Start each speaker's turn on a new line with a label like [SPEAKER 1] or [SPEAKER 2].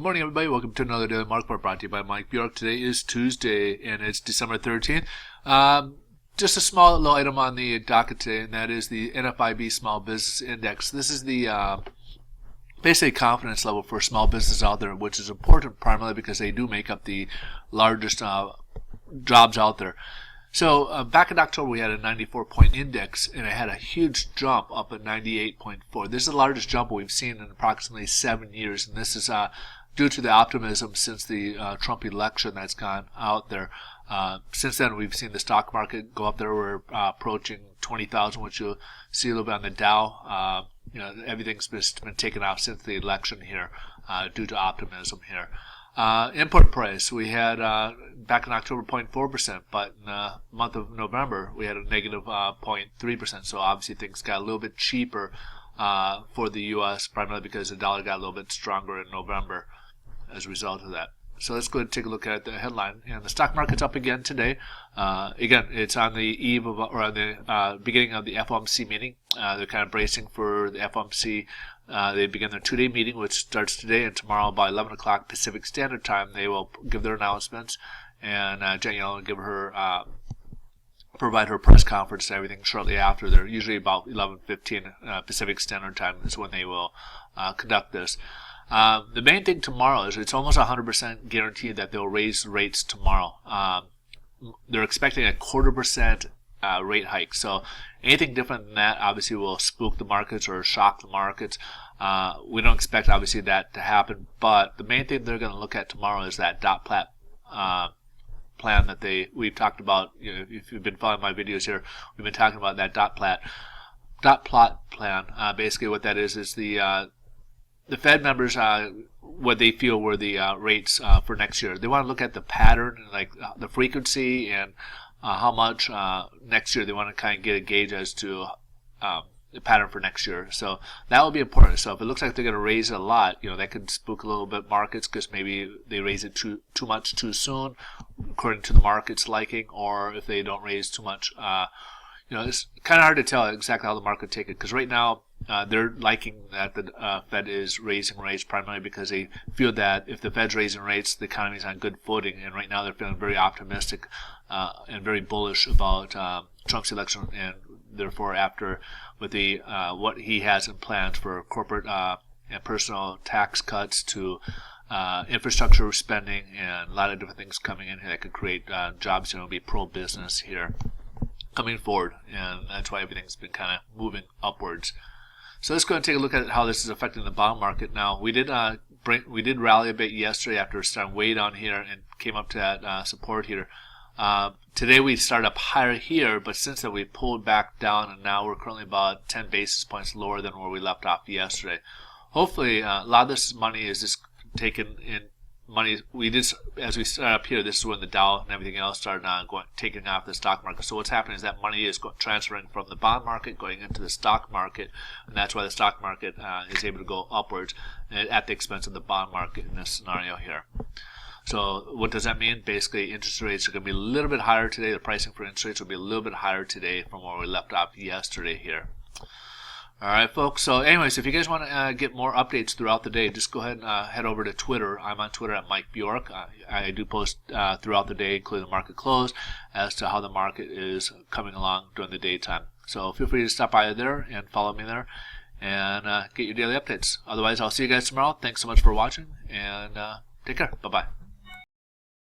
[SPEAKER 1] Good morning, everybody. Welcome to another Daily Market Report brought to you by Mike Bjork. Today is Tuesday, and it's December 13th. Just a small little item on the docket today, and that is the NFIB Small Business Index. This is the basically confidence level for small business out there, which is important primarily because they do make up the largest jobs out there. So back in October, we had a 94-point index, and it had a huge jump up at 98.4. This is the largest jump we've seen in approximately 7 years, and this is due to the optimism since the Trump election that's gone out there. Since then, we've seen the stock market go up there. We're approaching 20,000, which you'll see a little bit on the Dow. Everything's been taken off since the election here due to optimism here. Import price, we had back in October 0.4%, but in the month of November we had a negative 0.3%. So obviously things got a little bit cheaper for the U.S. primarily because the dollar got a little bit stronger in November as a result of that. So let's go ahead and take a look at the headline. And the stock market's up again today. Again, it's on the eve of, or on the beginning of the FOMC meeting. They're kind of bracing for the FOMC. They begin their two-day meeting, which starts today and tomorrow by 11 o'clock Pacific Standard Time. They will give their announcements, and Janet Yellen will give her provide her press conference and everything shortly after. They're usually about 11:15 Pacific Standard Time is when they will conduct this. The main thing tomorrow is it's almost 100% guaranteed that they'll raise rates tomorrow. They're expecting a 0.25% rate hike. So anything different than that obviously will spook the markets or shock the markets. We don't expect obviously that to happen, but the main thing they're going to look at tomorrow is that dot plot plan that we've talked about. If you've been following my videos here, we've been talking about that dot plot plan. Basically what that is the Fed members, what they feel were the rates for next year. They want to look at the pattern, like the frequency and how much next year. They want to kind of get a gauge as to the pattern for next year. So that will be important. So if it looks like they're going to raise it a lot, that could spook a little bit markets because maybe they raise it too much too soon, according to the market's liking, or if they don't raise too much. It's kind of hard to tell exactly how the market take it because right now they're liking that the Fed is raising rates primarily because they feel that if the Fed's raising rates, the economy's on good footing, and right now they're feeling very optimistic and very bullish about Trump's election, and therefore after with the what he has in plans for corporate and personal tax cuts to infrastructure spending and a lot of different things coming in here that could create jobs, be pro-business here coming forward, and that's why everything's been kind of moving upwards. So let's go and take a look at how this is affecting the bond market. Now we did rally a bit yesterday after starting way down here and came up to that support here. Today we started up higher here, but since then we pulled back down, and now we're currently about 10 basis points lower than where we left off yesterday. Hopefully, a lot of this money is just taken in. Money as we start up here, this is when the Dow and everything else started taking off the stock market. So what's happening is that money is transferring from the bond market going into the stock market, and that's why the stock market is able to go upwards at the expense of the bond market in this scenario here. So what does that mean? Basically, interest rates are going to be a little bit higher today. The pricing for interest rates will be a little bit higher today from where we left off yesterday here. All right, folks. So anyways, if you guys want to get more updates throughout the day, just go ahead and head over to Twitter. I'm on Twitter at Mike Bjork. I do post throughout the day, including the market close, as to how the market is coming along during the daytime. So feel free to stop by there and follow me there and get your daily updates. Otherwise, I'll see you guys tomorrow. Thanks so much for watching, and take care. Bye-bye.